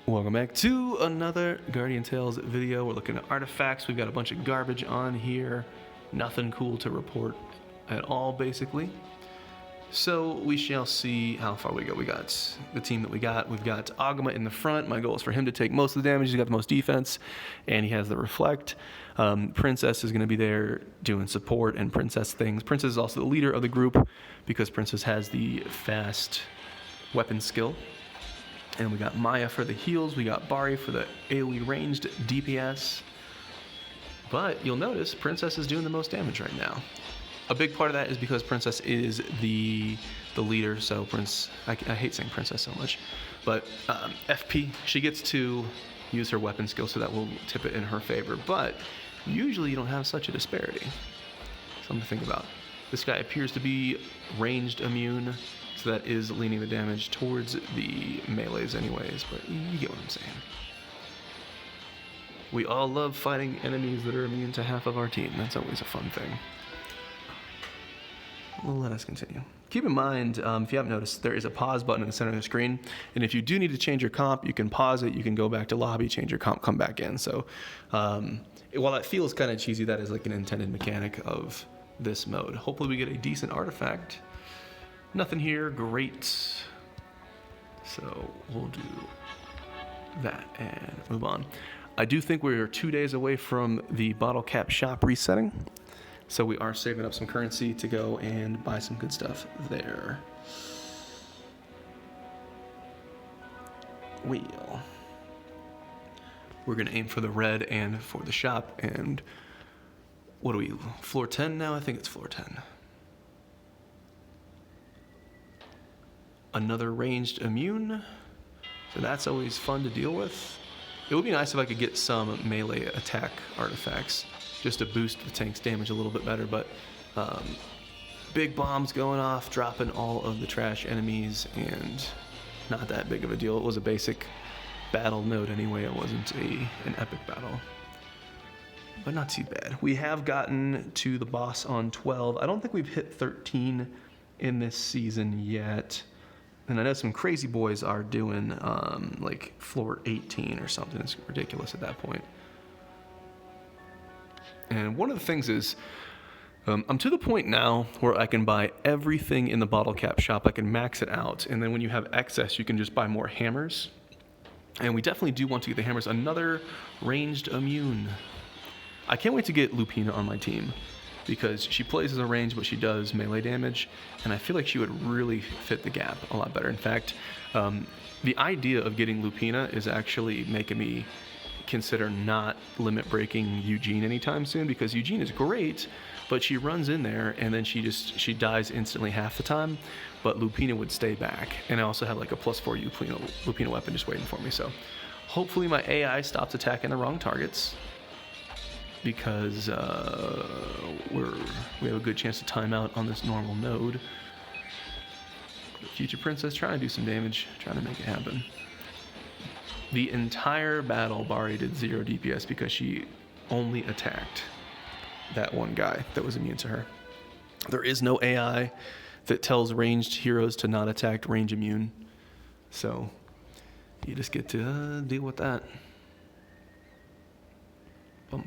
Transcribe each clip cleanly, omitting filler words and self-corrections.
Welcome back to another Guardian Tales video. We're looking at artifacts. We've got a bunch of garbage on here. Nothing cool to report at all, basically. So we shall see how far we go. We got the team that we got. We've got Agama in the front. My goal is for him to take most of the damage. He's got the most defense, and he has the reflect. Princess is going to be there doing support and princess things. Princess is also the leader of the group because Princess has the fast weapon skill. And we got Maya for the heals. We got Bari for the AoE ranged DPS. But you'll notice Princess is doing the most damage right now. A big part of that is because Princess is the leader. So I hate saying Princess so much. But FP, she gets to use her weapon skill, so that will tip it in her favor. But usually you don't have such a disparity. Something to think about. This guy appears to be ranged immune. So that is leaning the damage towards the melees anyways, but you get what I'm saying. We all love fighting enemies that are immune to half of our team. That's always a fun thing. Well, let us continue. Keep in mind, if you haven't noticed, there is a pause button in the center of the screen. And if you do need to change your comp, you can pause it, you can go back to lobby, change your comp, come back in. So while that feels kind of cheesy, that is like an intended mechanic of this mode. Hopefully we get a decent artifact. Nothing here, great. So we'll do that and move on. I do think we're 2 days away from the bottle cap shop resetting. So we are saving up some currency to go and buy some good stuff there. We're gonna aim for the red and for the shop. And what are we, floor 10 now? I think it's floor 10. Another ranged immune, so that's always fun to deal with. It would be nice if I could get some melee attack artifacts just to boost the tank's damage a little bit better, but big bombs going off, dropping all of the trash enemies, and not that big of a deal. It was a basic battle node anyway. It wasn't an epic battle, but not too bad. We have gotten to the boss on 12. I don't think we've hit 13 in this season yet. And I know some crazy boys are doing like floor 18 or something. It's ridiculous at that point. And one of the things is, I'm to the point now where I can buy everything in the bottle cap shop. I can max it out. And then when you have excess, you can just buy more hammers. And we definitely do want to get the hammers. Another ranged immune. I can't wait to get Lupina on my team, because she plays as a range, but she does melee damage, and I feel like she would really fit the gap a lot better. In fact, the idea of getting Lupina is actually making me consider not limit breaking Eugene anytime soon, because Eugene is great, but she runs in there and then she dies instantly half the time, but Lupina would stay back. And I also have like a +4 Lupina weapon just waiting for me. So hopefully my AI stops attacking the wrong targets, because we have a good chance to time out on this normal node. Future Princess trying to do some damage, trying to make it happen. The entire battle, Bari did 0 DPS because she only attacked that one guy that was immune to her. There is no AI that tells ranged heroes to not attack range immune, so you just get to deal with that.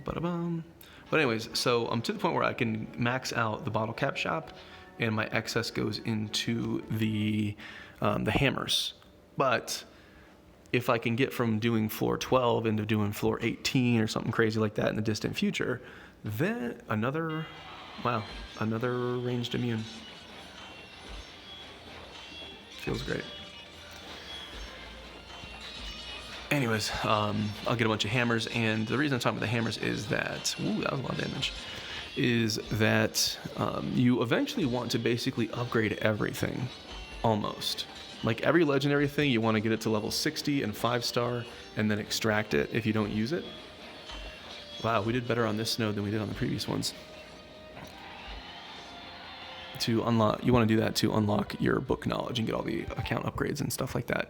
But anyways, so I'm to the point where I can max out the bottle cap shop, and my excess goes into the hammers. But if I can get from doing floor 12 into doing floor 18 or something crazy like that in the distant future, then another ranged immune. Feels great. Anyways, I'll get a bunch of hammers, and the reason I'm talking about the hammers is that, that was a lot of damage, is that you eventually want to basically upgrade everything, almost. Like every legendary thing, you want to get it to level 60 and 5-star, and then extract it if you don't use it. Wow, we did better on this node than we did on the previous ones. To unlock, you want to do that to unlock your book knowledge and get all the account upgrades and stuff like that.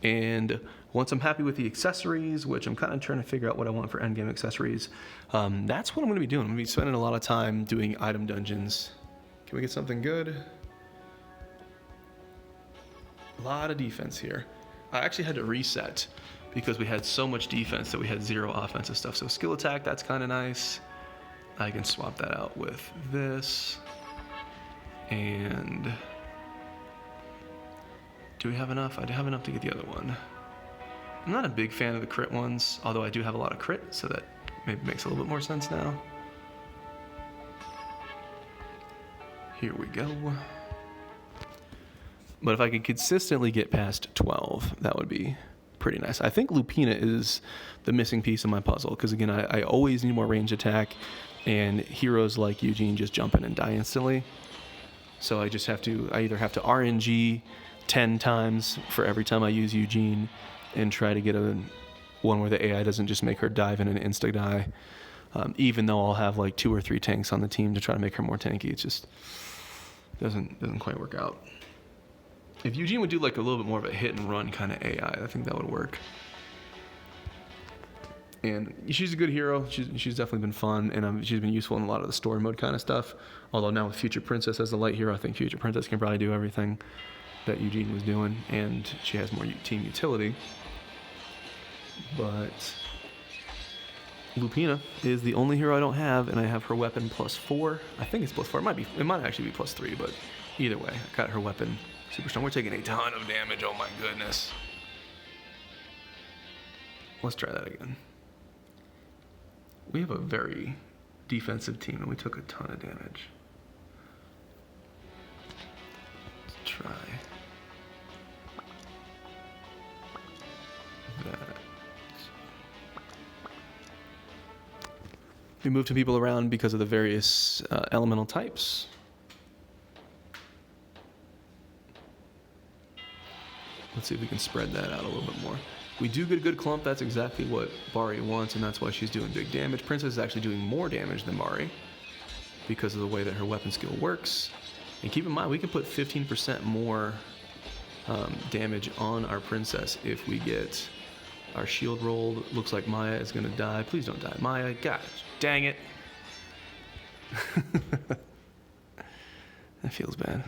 And once I'm happy with the accessories, which I'm kind of trying to figure out what I want for endgame accessories, that's what I'm going to be doing. I'm going to be spending a lot of time doing item dungeons. Can we get something good? A lot of defense here. I actually had to reset because we had so much defense that we had 0 offensive stuff. So skill attack, that's kind of nice. I can swap that out with this. And do we have enough? I do have enough to get the other one. I'm not a big fan of the crit ones, although I do have a lot of crit, so that maybe makes a little bit more sense now. Here we go. But if I could consistently get past 12, that would be pretty nice. I think Lupina is the missing piece of my puzzle, because again, I always need more range attack, and heroes like Eugene just jump in and die instantly. So I either have to RNG 10 times for every time I use Eugene, and try to get one where the AI doesn't just make her dive in and insta-die, even though I'll have like 2 or 3 tanks on the team to try to make her more tanky. It just doesn't quite work out. If Eugene would do like a little bit more of a hit and run kind of AI, I think that would work. And she's a good hero. She's definitely been fun, and she's been useful in a lot of the story mode kind of stuff. Although now with Future Princess as the light hero, I think Future Princess can probably do everything that Eugene was doing, and she has more team utility. But Lupina is the only hero I don't have, and I have her weapon +4. I think it's +4. It might actually be +3, but either way, I got her weapon super strong. We're taking a ton of damage. Oh my goodness. Let's try that again. We have a very defensive team, and we took a ton of damage. Let's try that. We moved some people around because of the various elemental types. Let's see if we can spread that out a little bit more. We do get a good clump. That's exactly what Bari wants, and that's why she's doing big damage. Princess is actually doing more damage than Bari because of the way that her weapon skill works. And keep in mind, we can put 15% more damage on our Princess if we get our shield rolled. Looks like Maya is going to die. Please don't die, Maya. Gosh, dang it. That feels bad.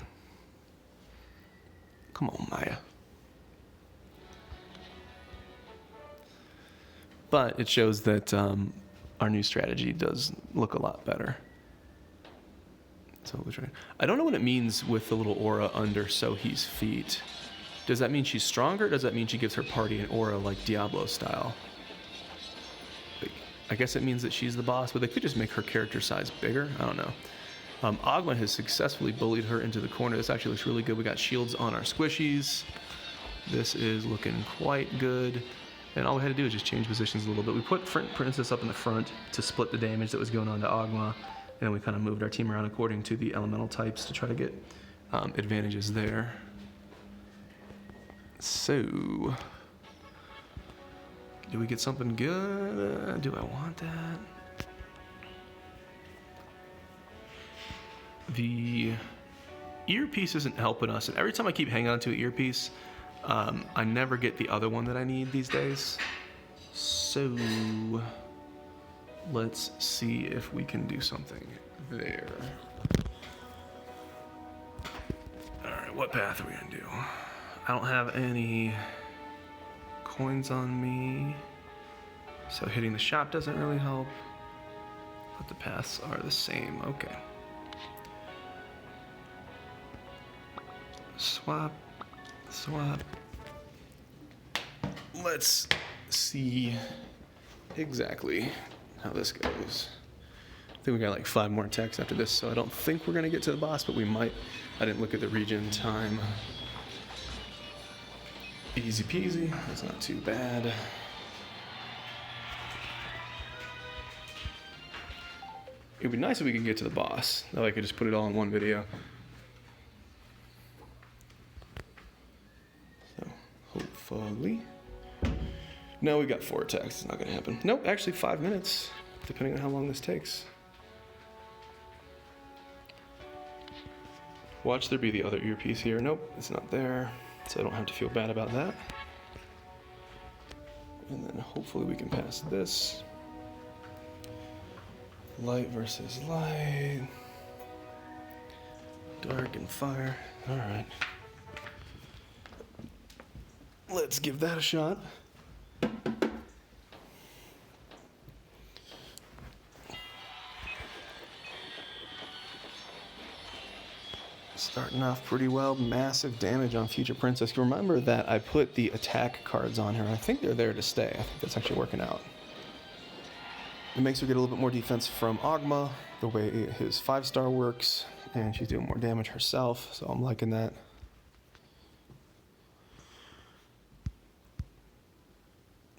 Come on, Maya. But it shows that our new strategy does look a lot better. So we'll try. I don't know what it means with the little aura under Sohi's feet. Does that mean she's stronger, or does that mean she gives her party an aura like Diablo style? I guess it means that she's the boss, but they could just make her character size bigger. I don't know. Ogma has successfully bullied her into the corner. This actually looks really good. We got shields on our squishies. This is looking quite good. And all we had to do is just change positions a little bit. We put Princess up in the front to split the damage that was going on to Ogma, and we kind of moved our team around according to the elemental types to try to get advantages there. So, do we get something good? Do I want that? The earpiece isn't helping us, and every time I keep hanging on to an earpiece, I never get the other one that I need these days. So let's see if we can do something there. Alright, what path are we gonna do? I don't have any coins on me, so hitting the shop doesn't really help, but the paths are the same. Okay. Swap. Swap. Let's see exactly how this goes. I think we got like 5 more attacks after this, so I don't think we're gonna get to the boss, but we might. I didn't look at the region time. Easy peasy, that's not too bad. It'd be nice if we could get to the boss. That way I could just put it all in one video. Hopefully. No, we got 4 attacks. It's not gonna happen. Nope, actually 5 minutes, depending on how long this takes. Watch there be the other earpiece here. Nope, it's not there, so I don't have to feel bad about that. And then hopefully we can pass this. Light versus light. Dark and fire. All right. let's give that a shot. Starting off pretty well. Massive damage on Future Princess. Remember that I put the attack cards on her. I think they're there to stay. I think that's actually working out. It makes her get a little bit more defense from Ogma, the way his 5-star works, and she's doing more damage herself, so I'm liking that.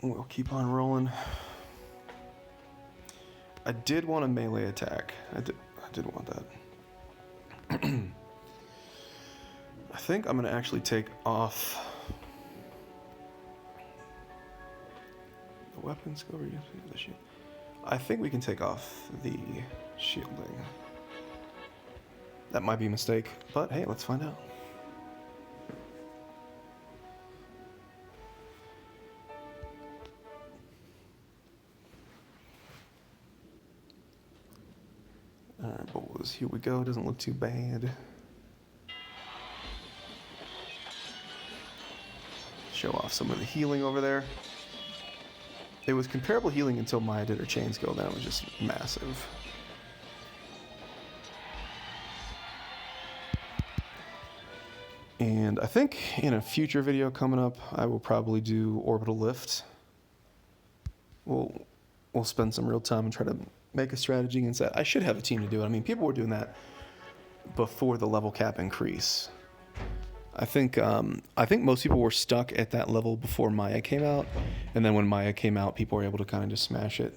We'll keep on rolling. I did want a melee attack. I did want that. I think I'm gonna actually take off the weapons. Go over here. The shield. I think we can take off the shielding. That might be a mistake, but hey, let's find out. Alright, boys, here we go. Doesn't look too bad. Show off some of the healing over there. It was comparable healing until Maya did her chain skill, then it was just massive. And I think in a future video coming up, I will probably do orbital lift. We'll spend some real time and try to make a strategy against that. I should have a team to do it. I mean, people were doing that before the level cap increase. I think most people were stuck at that level before Maya came out, and then when Maya came out, people were able to kind of just smash it.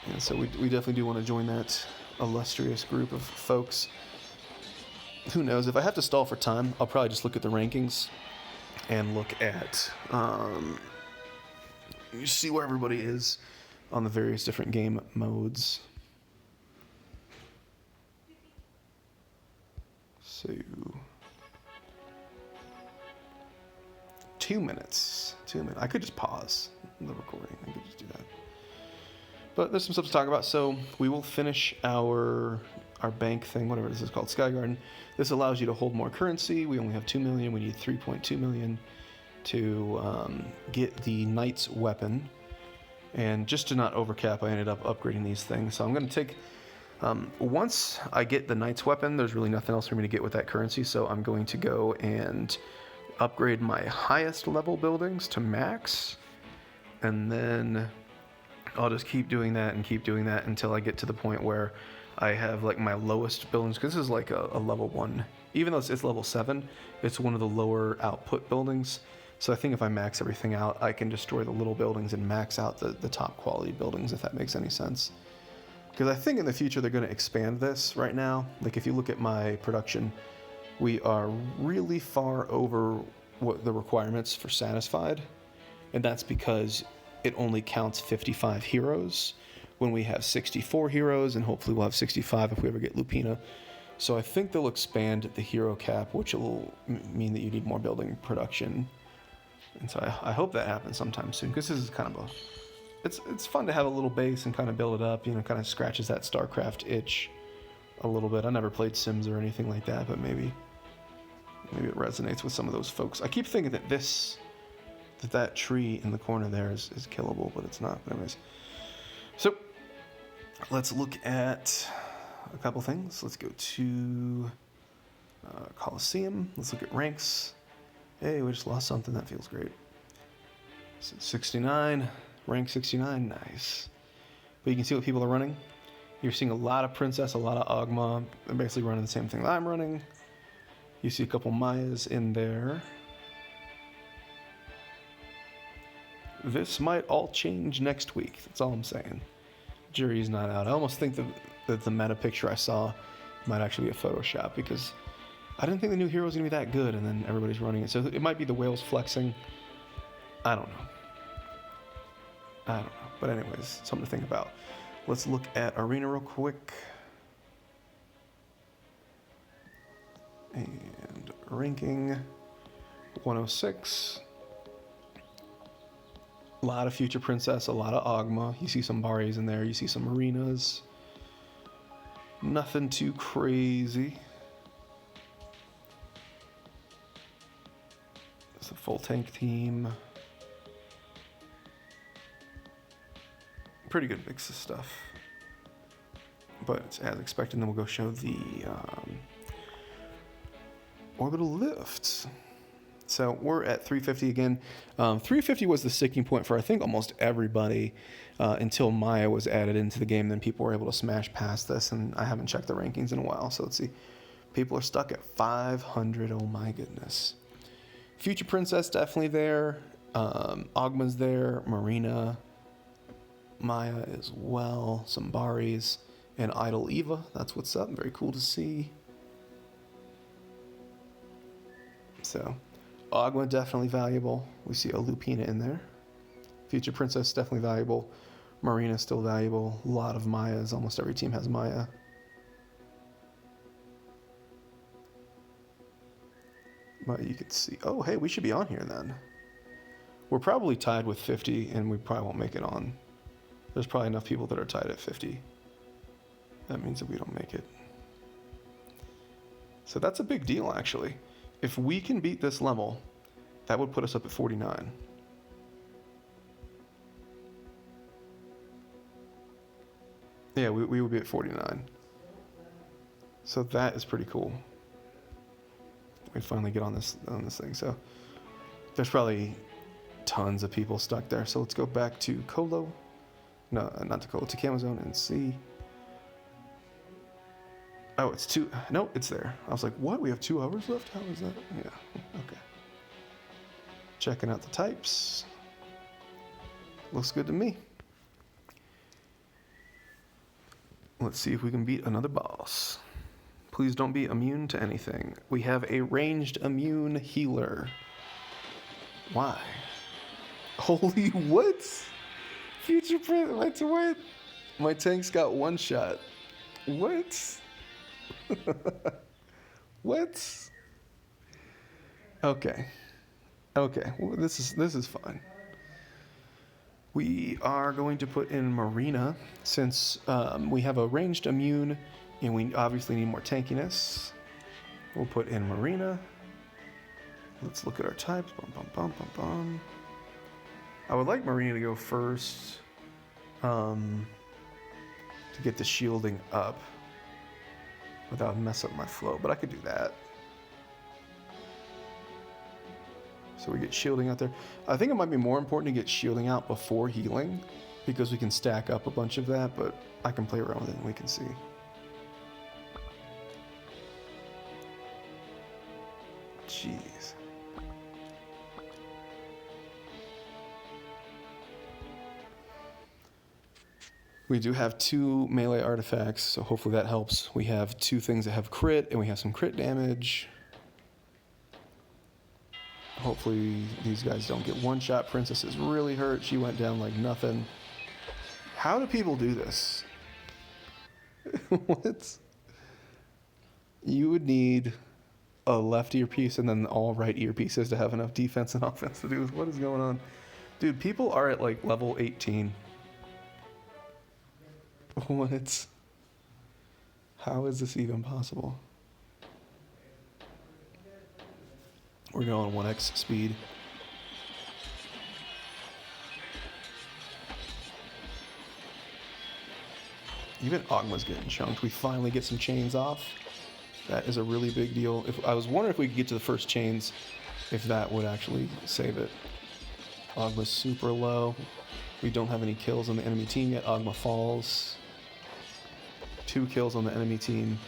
And so we definitely do want to join that illustrious group of folks. Who knows? If I have to stall for time, I'll probably just look at the rankings and look at you see where everybody is on the various different game modes. So 2 minutes. 2 minutes. I could just pause the recording. I could just do that. But there's some stuff to talk about. So we will finish our bank thing, whatever this is called, Sky Garden. This allows you to hold more currency. We only have 2 million. We need 3.2 million to get the Knight's weapon. And just to not overcap, I ended up upgrading these things. So I'm going to take... once I get the Knight's weapon, there's really nothing else for me to get with that currency, so I'm going to go and upgrade my highest level buildings to max, and then I'll just keep doing that until I get to the point where I have like my lowest buildings, because this is like a level 1. Even though it's level 7, it's one of the lower output buildings. So I think if I max everything out, I can destroy the little buildings and max out the top quality buildings, if that makes any sense. Because I think in the future they're going to expand this. Right now, like if you look at my production, we are really far over what the requirements for Satisfied. And that's because it only counts 55 heroes when we have 64 heroes, and hopefully we'll have 65 if we ever get Lupina. So I think they'll expand the hero cap, which will mean that you need more building production. And so I hope that happens sometime soon, because this is kind of a... It's fun to have a little base and kind of build it up, you know, kind of scratches that StarCraft itch a little bit. I never played Sims or anything like that, but maybe it resonates with some of those folks. I keep thinking that that tree in the corner there is killable, but it's not. Anyways, so let's look at a couple things. Let's go to Coliseum. Let's look at ranks. Hey, we just lost something. That feels great. So 69. Rank 69, nice. But you can see what people are running. You're seeing a lot of Princess, a lot of Ogma. They're basically running the same thing that I'm running. You see a couple Mayas in there. This might all change next week. That's all I'm saying. Jury's not out. I almost think that the meta picture I saw might actually be a Photoshop, because I didn't think the new hero was going to be that good, and then everybody's running it. So it might be the whales flexing. I don't know. But anyways, something to think about. Let's look at Arena real quick. And ranking 106. A lot of Future Princess, a lot of Ogma. You see some Baris in there. You see some Arenas. Nothing too crazy. So Full tank team. Pretty good mix of stuff. But as expected, then we'll go show the orbital lifts. So we're at 350 again. 350 was the sticking point for I think almost everybody until Maya was added into the game. Then people were able to smash past this, and I haven't checked the rankings in a while. So let's see. People are stuck at 500. Oh my goodness. Future Princess definitely there. Ogma's there. Marina. Maya as well. Some Baris. And Idol Eva. That's what's up. Very cool to see. So, Ogma definitely valuable. We see a Lupina in there. Future Princess definitely valuable. Marina still valuable. A lot of Mayas. Almost every team has Maya. But you can see. Oh, hey, we should be on here then. We're probably tied with 50, and we probably won't make it on. There's probably enough people that are tied at 50. That means that we don't make it. So that's a big deal, actually. If we can beat this level, that would put us up at 49. Yeah, we would be at 49. So that is pretty cool. We finally get on this thing. So there's probably tons of people stuck there. So let's go back to Colo. No, not to Colo, to Camazone and see. Oh, it's 2. No, it's there. I was like, what? We have 2 hours left? How is that? Yeah, okay. Checking out the types. Looks good to me. Let's see if we can beat another boss. Please don't be immune to anything. We have a ranged immune healer. Why? Holy what? Future Print, what? My tank's got 1 shot. What? What? Okay. Okay. Well, this is fine. We are going to put in Marina since we have a ranged immune and we obviously need more tankiness. We'll put in Marina. Let's look at our types. Bum, bum, bum, bum, bum. I would like Marina to go first to get the shielding up without mess up my flow, but I could do that. So we get shielding out there. I think it might be more important to get shielding out before healing because we can stack up a bunch of that, but I can play around with it and we can see. Jeez. We do have 2 melee artifacts, so hopefully that helps. We have 2 things that have crit, and we have some crit damage. Hopefully these guys don't get one-shot. Princess is really hurt. She went down like nothing. How do people do this? What? You would need a left earpiece and then all right earpieces to have enough defense and offense to do this. What is going on? Dude, people are at like level 18. What? How is this even possible? We're going 1x speed. Even Ogma's getting chunked. We finally get some chains off. That is a really big deal. I was wondering if we could get to the first chains, if that would actually save it. Ogma's super low. We don't have any kills on the enemy team yet. Ogma falls. 2 kills on the enemy team.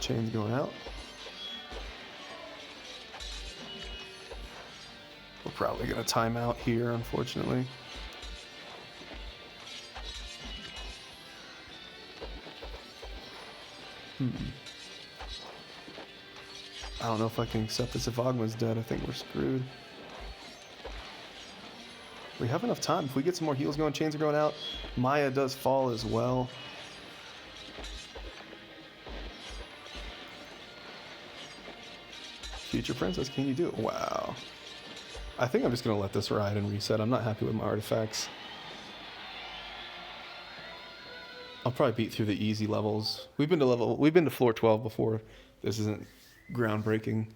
Chains going out. We're probably going to time out here, unfortunately. I don't know if I can accept this if Ogma's dead. I think we're screwed. We have enough time. If we get some more heals going, chains are going out. Maya does fall as well. Future Princess, can you do it? Wow. I think I'm just going to let this ride and reset. I'm not happy with my artifacts. I'll probably beat through the easy levels. We've been to floor 12 before. This isn't groundbreaking.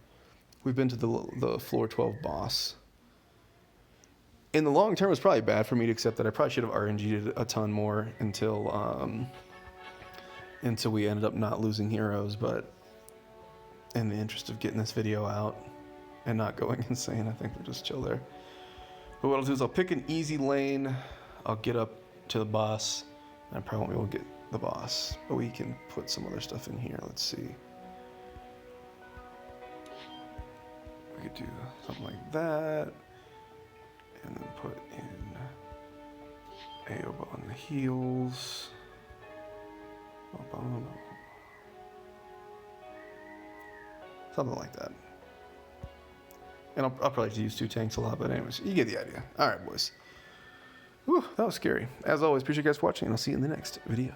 We've been to the floor 12 boss. In the long term, it's probably bad for me to accept that. I probably should have RNG'd a ton more until we ended up not losing heroes, but in the interest of getting this video out and not going insane, I think we'll just chill there. But what I'll do is I'll pick an easy lane, I'll get up to the boss, and I probably won't be able to get the boss, but we can put some other stuff in here. Let's see. We could do something like that, and then put in Aoba on the heels. Something like that. And I'll probably use 2 tanks a lot, but anyways, you get the idea. All right, boys. Whew, that was scary. As always, appreciate you guys watching, and I'll see you in the next video.